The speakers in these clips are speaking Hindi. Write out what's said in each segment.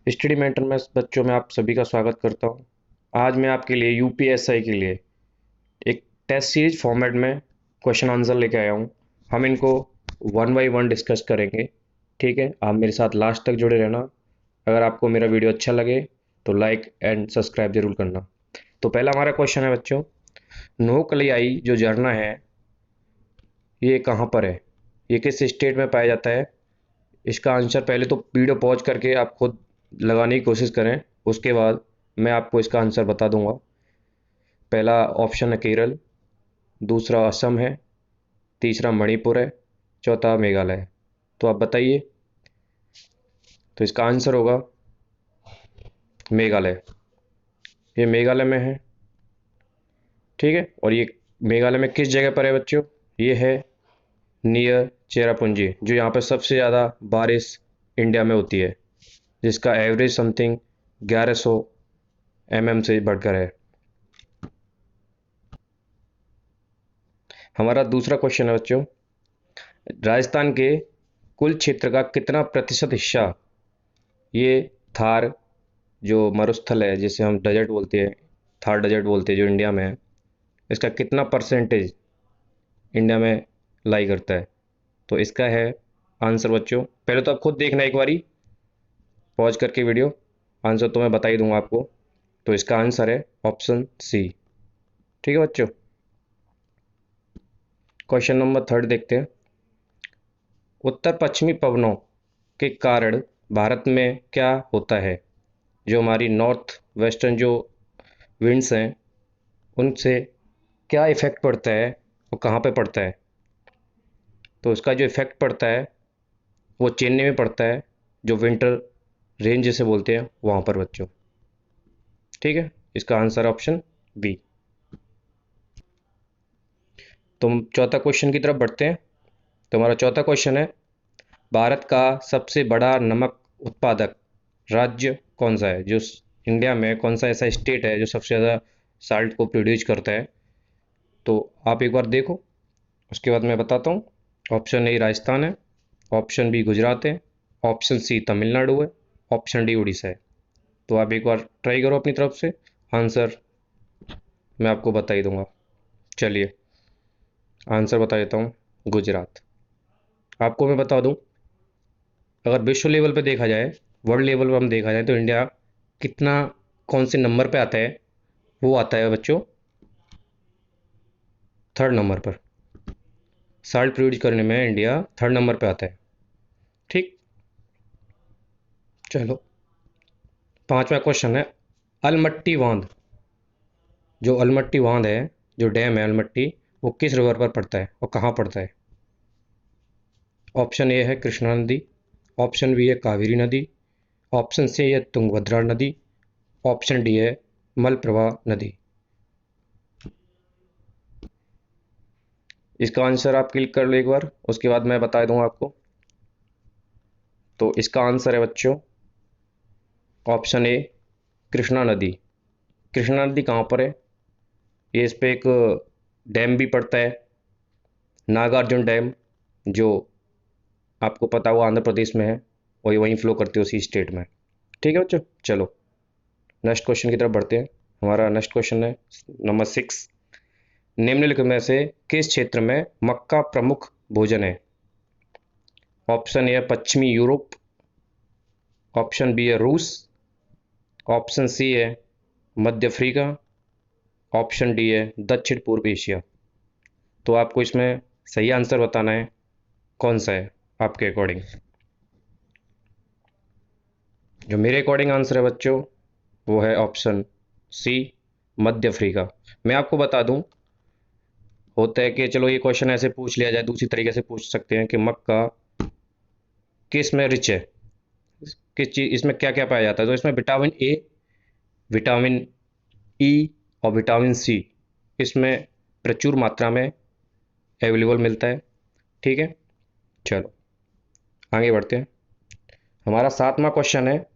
स्टडी मेंटर में बच्चों में आप सभी का स्वागत करता हूं। आज मैं आपके लिए यूपीएसआई के लिए एक टेस्ट सीरीज फॉर्मेट में क्वेश्चन आंसर लेके आया हूं। हम इनको वन बाय वन डिस्कस करेंगे। ठीक है, आप मेरे साथ लास्ट तक जुड़े रहना। अगर आपको मेरा वीडियो अच्छा लगे तो लाइक एंड सब्सक्राइब जरूर करना। तो पहला हमारा क्वेश्चन है बच्चों, नोकलियाई जो झरना है ये कहाँ पर है, ये किस स्टेट में पाया जाता है। इसका आंसर पहले तो वीडियो पॉज करके आप खुद लगाने की कोशिश करें, उसके बाद मैं आपको इसका आंसर बता दूंगा। पहला ऑप्शन है केरल, दूसरा असम है, तीसरा मणिपुर है, चौथा मेघालय है। तो आप बताइए। तो इसका आंसर होगा मेघालय। ये मेघालय में है। ठीक है, और ये मेघालय में किस जगह पर है बच्चों, ये है नियर चेरापूंजी, जो यहाँ पर सबसे ज़्यादा बारिश इंडिया में होती है, जिसका एवरेज समथिंग 1100 mm से बढ़कर है। हमारा दूसरा क्वेश्चन है बच्चों, राजस्थान के कुल क्षेत्र का कितना प्रतिशत हिस्सा ये थार जो मरुस्थल है, जिसे हम डेजर्ट बोलते हैं, थार डेजर्ट बोलते हैं, जो इंडिया में है, इसका कितना परसेंटेज इंडिया में लाई करता है। तो इसका है आंसर बच्चों, पहले तो आप खुद देखना एक बारी पॉज करके वीडियो, आंसर तो मैं बता ही दूंगा आपको। तो इसका आंसर है ऑप्शन सी। ठीक है बच्चों, क्वेश्चन नंबर थर्ड देखते हैं। उत्तर पश्चिमी पवनों के कारण भारत में क्या होता है, जो हमारी नॉर्थ वेस्टर्न जो विंड्स हैं उनसे क्या इफेक्ट पड़ता है और कहाँ पे पड़ता है। तो इसका जो इफेक्ट पड़ता है वो चेन्नई में पड़ता है, जो विंटर रेंज जिसे बोलते हैं वहाँ पर बच्चों। ठीक है, इसका आंसर ऑप्शन बी। तो हम चौथा क्वेश्चन की तरफ बढ़ते हैं। तो हमारा चौथा क्वेश्चन है, भारत का सबसे बड़ा नमक उत्पादक राज्य कौन सा है, जो इंडिया में कौन सा ऐसा स्टेट है जो सबसे ज़्यादा साल्ट को प्रोड्यूस करता है। तो आप एक बार देखो, उसके बाद मैं बताता हूँ। ऑप्शन ए राजस्थान है, ऑप्शन बी गुजरात है, ऑप्शन सी तमिलनाडु है, ऑप्शन डी उड़ीसा है। तो आप एक बार ट्राई करो अपनी तरफ से, आंसर मैं आपको बता ही दूंगा। चलिए आंसर बता देता हूँ, गुजरात। आपको मैं बता दूँ, अगर विश्व लेवल पे देखा जाए, वर्ल्ड लेवल पे हम देखा जाए, तो इंडिया कितना कौन से नंबर पे आता है, वो आता है बच्चों थर्ड नंबर पर। साल्ट प्रोड्यूस करने में इंडिया थर्ड नंबर पे आता है। ठीक, चलो पांचवा क्वेश्चन है, अलमट्टी बांध, जो अलमट्टी बांध है, जो डैम है अलमट्टी, वो किस रिवर पर पड़ता है और कहाँ पड़ता है। ऑप्शन ए है कृष्णा नदी, ऑप्शन बी है कावेरी नदी, ऑप्शन सी है तुंगभद्रा नदी, ऑप्शन डी है मलप्रभा नदी। इसका आंसर आप क्लिक कर लो एक बार, उसके बाद मैं बता दूंगा आपको। तो इसका आंसर है बच्चों ऑप्शन ए कृष्णा नदी। कृष्णा नदी कहाँ पर है, ये इस पे एक डैम भी पड़ता है, नागार्जुन डैम, जो आपको पता हुआ आंध्र प्रदेश में है, वही वहीं फ्लो करती है उसी स्टेट में। ठीक है बच्चों, चलो नेक्स्ट क्वेश्चन की तरफ बढ़ते हैं। हमारा नेक्स्ट क्वेश्चन है नंबर 6, निम्नलिखित में से किस क्षेत्र में मक्का प्रमुख भोजन है। ऑप्शन ए है पश्चिमी यूरोप, ऑप्शन बी है रूस, ऑप्शन सी है मध्य अफ्रीका, ऑप्शन डी है दक्षिण पूर्व एशिया। तो आपको इसमें सही आंसर बताना है कौन सा है आपके अकॉर्डिंग। जो मेरे अकॉर्डिंग आंसर है बच्चों, वो है ऑप्शन सी मध्य अफ्रीका। मैं आपको बता दूं, होता है कि चलो ये क्वेश्चन ऐसे पूछ लिया जाए, दूसरी तरीके से पूछ सकते हैं कि मक्का किस में रिच है, किस चीज़ इसमें क्या क्या पाया जाता है। तो इसमें विटामिन ए, विटामिन ई और विटामिन सी इसमें प्रचुर मात्रा में अवेलेबल मिलता है। ठीक है, चलो आगे बढ़ते हैं। हमारा सातवां क्वेश्चन है,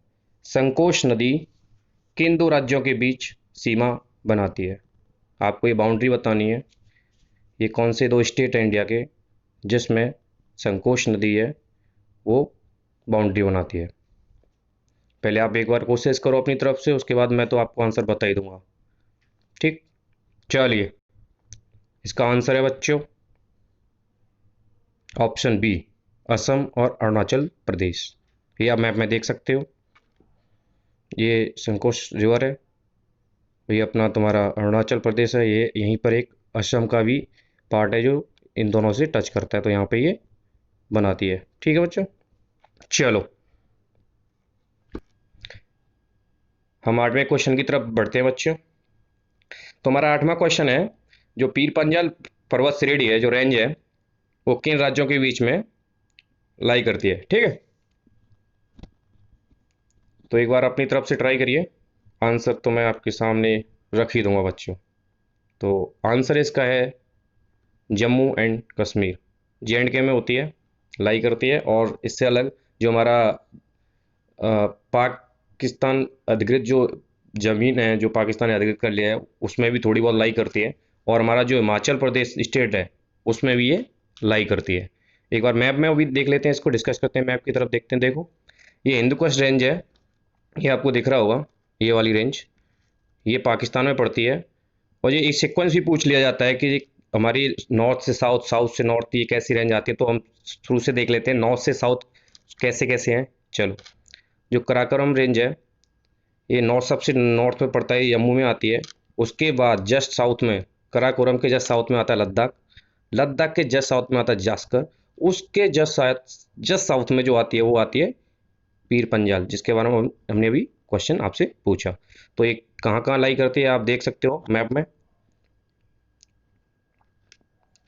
संकोश नदी किन दो राज्यों के बीच सीमा बनाती है। आपको ये बाउंड्री बतानी है, ये कौन से दो स्टेट हैं इंडिया के जिसमें संकोश नदी है वो बाउंड्री बनाती है। पहले आप एक बार कोशिश करो अपनी तरफ से, उसके बाद मैं तो आपको आंसर बता ही दूंगा। ठीक, चलिए, इसका आंसर है बच्चों ऑप्शन बी, असम और अरुणाचल प्रदेश। ये आप मैप में देख सकते हो, ये संकोश रिवर है, ये अपना तुम्हारा अरुणाचल प्रदेश है, ये यहीं पर एक असम का भी पार्ट है जो इन दोनों से टच करता है, तो यहाँ पे ये बनाती है। ठीक है बच्चों, चलो हम 8वें क्वेश्चन की तरफ बढ़ते हैं बच्चों। तो हमारा 8वां क्वेश्चन है, जो पीर पंजाल पर्वत श्रेणी है, जो रेंज है, वो किन राज्यों के बीच में लाई करती है। ठीक है, तो एक बार अपनी तरफ से ट्राई करिए, आंसर तो मैं आपके सामने रख ही दूंगा बच्चों। तो आंसर इसका है जम्मू एंड कश्मीर, JNK में होती है, लाई करती है। और इससे अलग जो हमारा पाकिस्तान अधिकृत जो ज़मीन है, जो पाकिस्तान ने अधिकृत कर लिया है, उसमें भी थोड़ी बहुत लाई करती है। और हमारा जो हिमाचल प्रदेश स्टेट है, उसमें भी ये लाई करती है। एक बार मैप में अभी देख लेते हैं, इसको डिस्कस करते हैं, मैप की तरफ देखते हैं। देखो, ये हिंदू कुश रेंज है, ये आपको दिख रहा होगा, ये वाली रेंज, ये पाकिस्तान में पड़ती है। और ये एक सीक्वेंस भी पूछ लिया जाता है कि हमारी नॉर्थ से साउथ, साउथ से नॉर्थ ये कैसी रेंज आती है, तो हम शुरू से देख लेते हैं नॉर्थ से साउथ कैसे कैसे हैं। चलो, जो कराकोरम रेंज है, ये नॉर्थ, सबसे नॉर्थ में पड़ता है, जम्मू में आती है। उसके बाद जस्ट साउथ में, कराकोरम के जस्ट साउथ में आता है लद्दाख, लद्दाख के जस्ट साउथ में आता है जास्कर, उसके जस्ट साउथ में जो आती है वो आती है पीर पंजाल, जिसके बारे में हमने अभी क्वेश्चन आपसे पूछा। तो ये कहाँ कहाँ लाई करती है आप देख सकते हो मैप में,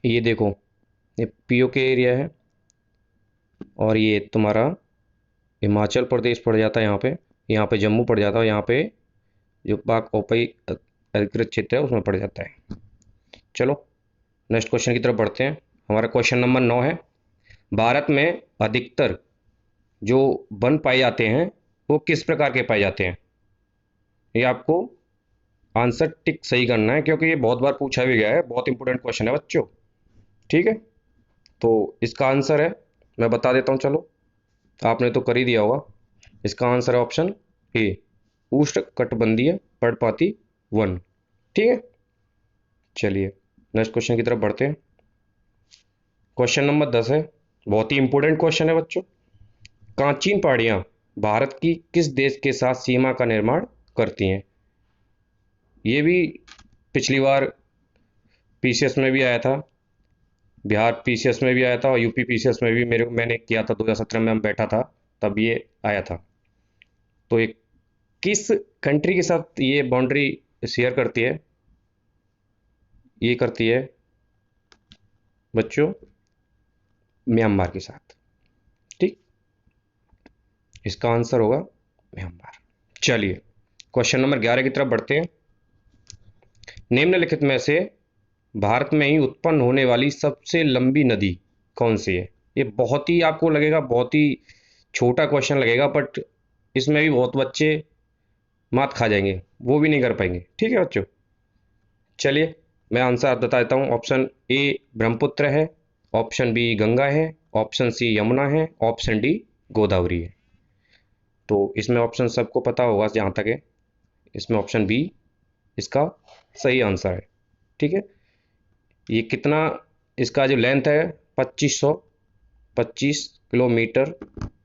ये देखो, ये POK एरिया है, और ये तुम्हारा हिमाचल प्रदेश पड़ जाता है यहाँ पे जम्मू पड़ जाता है, यहाँ पे जो पाक ओपई अधिकृत क्षेत्र है उसमें पड़ जाता है। चलो नेक्स्ट क्वेश्चन की तरफ बढ़ते हैं। हमारा क्वेश्चन नंबर 9 है, भारत में अधिकतर जो वन पाए जाते हैं वो किस प्रकार के पाए जाते हैं। ये आपको आंसर टिक सही करना है, क्योंकि ये बहुत बार पूछा भी गया है, बहुत इंपॉर्टेंट क्वेश्चन है बच्चों। ठीक है, तो इसका आंसर है, मैं बता देता हूँ, चलो आपने तो कर ही दिया होगा। इसका आंसर है ऑप्शन ए, उष्णकटिबंधीय पर्णपाती वन। ठीक है, चलिए नेक्स्ट क्वेश्चन की तरफ बढ़ते हैं। क्वेश्चन नंबर 10 है, बहुत ही इंपॉर्टेंट क्वेश्चन है बच्चों। कांचीन पहाड़ियाँ भारत की किस देश के साथ सीमा का निर्माण करती हैं। ये भी पिछली बार PCS में भी आया था, बिहार PCS में भी आया था, और UP PCS में भी मैंने किया था, 2017 में हम बैठा था तब ये आया था। तो ये किस कंट्री के साथ ये बाउंड्री शेयर करती है, ये करती है बच्चों म्यांमार के साथ। ठीक, इसका आंसर होगा म्यांमार। चलिए क्वेश्चन नंबर 11 की तरफ बढ़ते हैं। निम्नलिखित में से भारत में ही उत्पन्न होने वाली सबसे लंबी नदी कौन सी है। ये बहुत ही आपको लगेगा, बहुत ही छोटा क्वेश्चन लगेगा, बट इसमें भी बहुत बच्चे मात खा जाएंगे, वो भी नहीं कर पाएंगे। ठीक है बच्चों, चलिए मैं आंसर बता देता हूँ। ऑप्शन ए ब्रह्मपुत्र है, ऑप्शन बी गंगा है, ऑप्शन सी यमुना है, ऑप्शन डी गोदावरी है। तो इसमें ऑप्शन सबको पता होगा जहाँ तक है, इसमें ऑप्शन बी इसका सही आंसर है। ठीक है, ये कितना, इसका जो लेंथ है 2525 किलोमीटर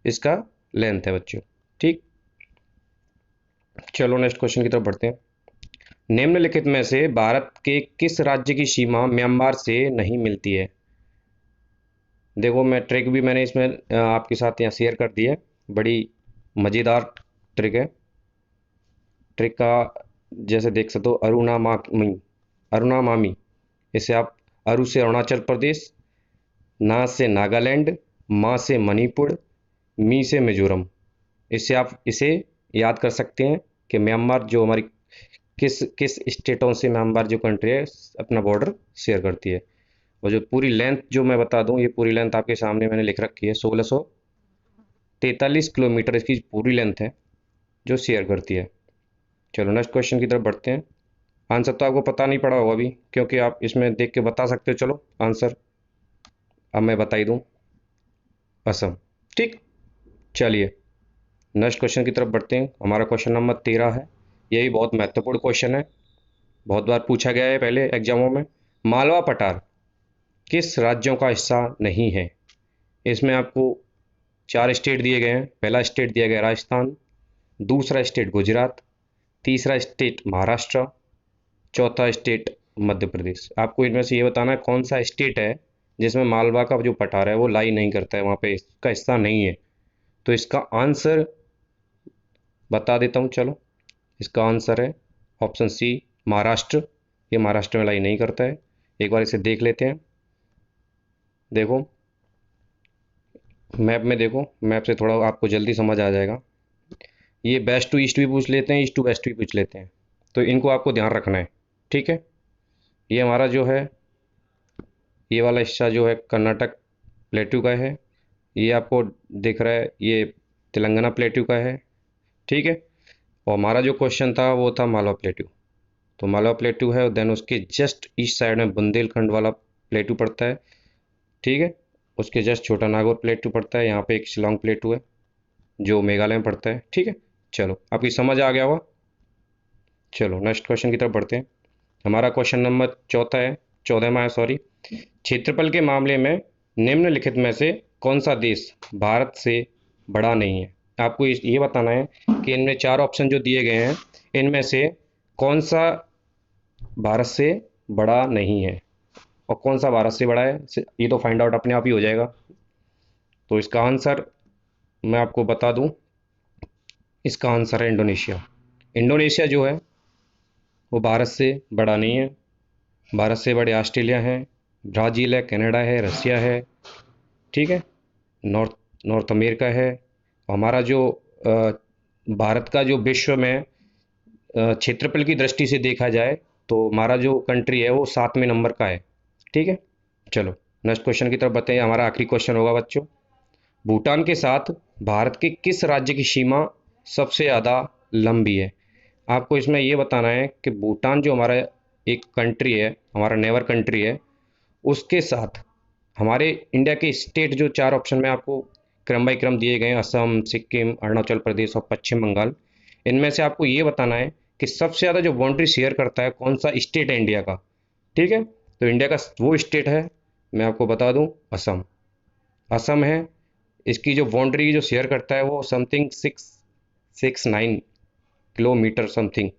इसका लेंथ है बच्चों। ठीक, चलो नेक्स्ट क्वेश्चन की तरफ बढ़ते हैं। निम्नलिखित में से भारत के किस राज्य की सीमा म्यांमार से नहीं मिलती है। देखो, मैं ट्रिक भी मैंने इसमें आपके साथ यहाँ शेयर कर दी है, बड़ी मज़ेदार ट्रिक है। ट्रिक का जैसे देख सकते हो, अरुणामामी, इसे आप अरु से अरुणाचल प्रदेश, ना से नागालैंड, मा से मणिपुर, मी से मिजोरम। इससे आप इसे याद कर सकते हैं कि म्यांमार जो हमारी किस किस स्टेटों से म्यांमार जो कंट्री है अपना बॉर्डर शेयर करती है। और जो पूरी लेंथ जो मैं बता दूं, ये पूरी लेंथ आपके सामने मैंने लिख रखी है, 1643 किलोमीटर इसकी पूरी लेंथ है जो शेयर करती है। चलो नेक्स्ट क्वेश्चन की तरफ बढ़ते हैं। आंसर तो आपको पता नहीं पड़ा होगा अभी, क्योंकि आप इसमें देख के बता सकते हो। चलो आंसर अब मैं बता ही दूं, असम। ठीक, चलिए नेक्स्ट क्वेश्चन की तरफ बढ़ते हैं। हमारा क्वेश्चन नंबर 13 है। यही बहुत महत्वपूर्ण क्वेश्चन है, बहुत बार पूछा गया है पहले एग्जामों में। मालवा पठार किस राज्यों का हिस्सा नहीं है? इसमें आपको 4 स्टेट दिए गए हैं। पहला स्टेट दिया गया राजस्थान, दूसरा स्टेट गुजरात, तीसरा स्टेट महाराष्ट्र, चौथा स्टेट मध्य प्रदेश। आपको इनमें से ये बताना है कौन सा स्टेट है जिसमें मालवा का जो पठार है वो लाई नहीं करता है, वहाँ पे इसका हिस्सा नहीं है। तो इसका आंसर बता देता हूँ, चलो। इसका आंसर है ऑप्शन सी, महाराष्ट्र। ये महाराष्ट्र में लाई नहीं करता है। एक बार इसे देख लेते हैं। देखो मैप में, देखो मैप से थोड़ा आपको जल्दी समझ आ जाएगा। ये वेस्ट टू ईस्ट भी पूछ लेते हैं, ईस्ट टू वेस्ट भी पूछ लेते हैं, तो इनको आपको ध्यान रखना है, ठीक है। ये हमारा जो है, ये वाला हिस्सा जो है कर्नाटक प्लेट्यू का है। ये आपको दिख रहा है, ये तेलंगाना प्लेट्यू का है, ठीक है। और हमारा जो क्वेश्चन था वो था मालवा प्लेट्यू। तो मालवा प्लेट्यू है, देन उसके जस्ट ईस्ट साइड में बुंदेलखंड वाला प्लेट्यू पड़ता है, ठीक है। उसके जस्ट छोटा नागौर प्लेट्यू पड़ता है। यहाँ पे एक शिलोंग प्लेट्यू है जो मेघालय में पड़ता है, ठीक है। चलो, आपकी समझ आ गया होगा। चलो नेक्स्ट क्वेश्चन की तरफ बढ़ते हैं। हमारा क्वेश्चन नंबर 14 है, 14वां है, सॉरी। क्षेत्रफल के मामले में निम्नलिखित में से कौन सा देश भारत से बड़ा नहीं है? आपको ये बताना है कि इनमें 4 ऑप्शन जो दिए गए हैं, इनमें से कौन सा भारत से बड़ा नहीं है और कौन सा भारत से बड़ा है। ये तो फाइंड आउट अपने आप ही हो जाएगा। तो इसका आंसर मैं आपको बता दूं, इसका आंसर है इंडोनेशिया। इंडोनेशिया जो है वो भारत से बड़ा नहीं है। भारत से बड़े ऑस्ट्रेलिया है, ब्राज़ील है, कनाडा है, रसिया है, ठीक है। नॉर्थ नॉर्थ अमेरिका है। हमारा जो भारत का जो विश्व में क्षेत्रफल की दृष्टि से देखा जाए तो हमारा जो कंट्री है वो 7वें नंबर का है, ठीक है। चलो नेक्स्ट क्वेश्चन की तरफ बताइए। हमारा आखिरी क्वेश्चन होगा बच्चों। भूटान के साथ भारत के किस राज्य की सीमा सबसे ज़्यादा लंबी है? आपको इसमें ये बताना है कि भूटान जो हमारा एक कंट्री है, हमारा नेबर कंट्री है, उसके साथ हमारे इंडिया के स्टेट जो 4 ऑप्शन में आपको क्रम बाई क्रम दिए गए हैं, असम, सिक्किम, अरुणाचल प्रदेश और पश्चिम बंगाल, इनमें से आपको ये बताना है कि सबसे ज़्यादा जो बाउंड्री शेयर करता है कौन सा स्टेट है इंडिया का, ठीक है। तो इंडिया का वो स्टेट है, मैं आपको बता दूं, असम। असम है, इसकी जो बाउंड्री जो शेयर करता है वो समथिंग 669 किलोमीटर समथिंग,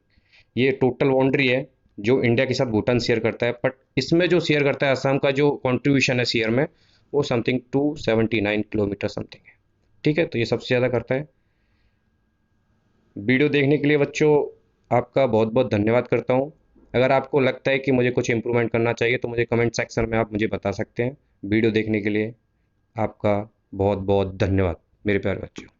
ये टोटल बाउंड्री है जो इंडिया के साथ भूटान शेयर करता है। बट इसमें जो शेयर करता है असम का जो कंट्रीब्यूशन है शेयर में, वो समथिंग 279 किलोमीटर समथिंग है, ठीक है। तो ये सबसे ज़्यादा करता है। वीडियो देखने के लिए बच्चों आपका बहुत बहुत धन्यवाद करता हूँ। अगर आपको लगता है कि मुझे कुछ इम्प्रूवमेंट करना चाहिए तो मुझे कमेंट सेक्शन में आप मुझे बता सकते हैं। वीडियो देखने के लिए आपका बहुत बहुत धन्यवाद मेरे प्यारे बच्चों।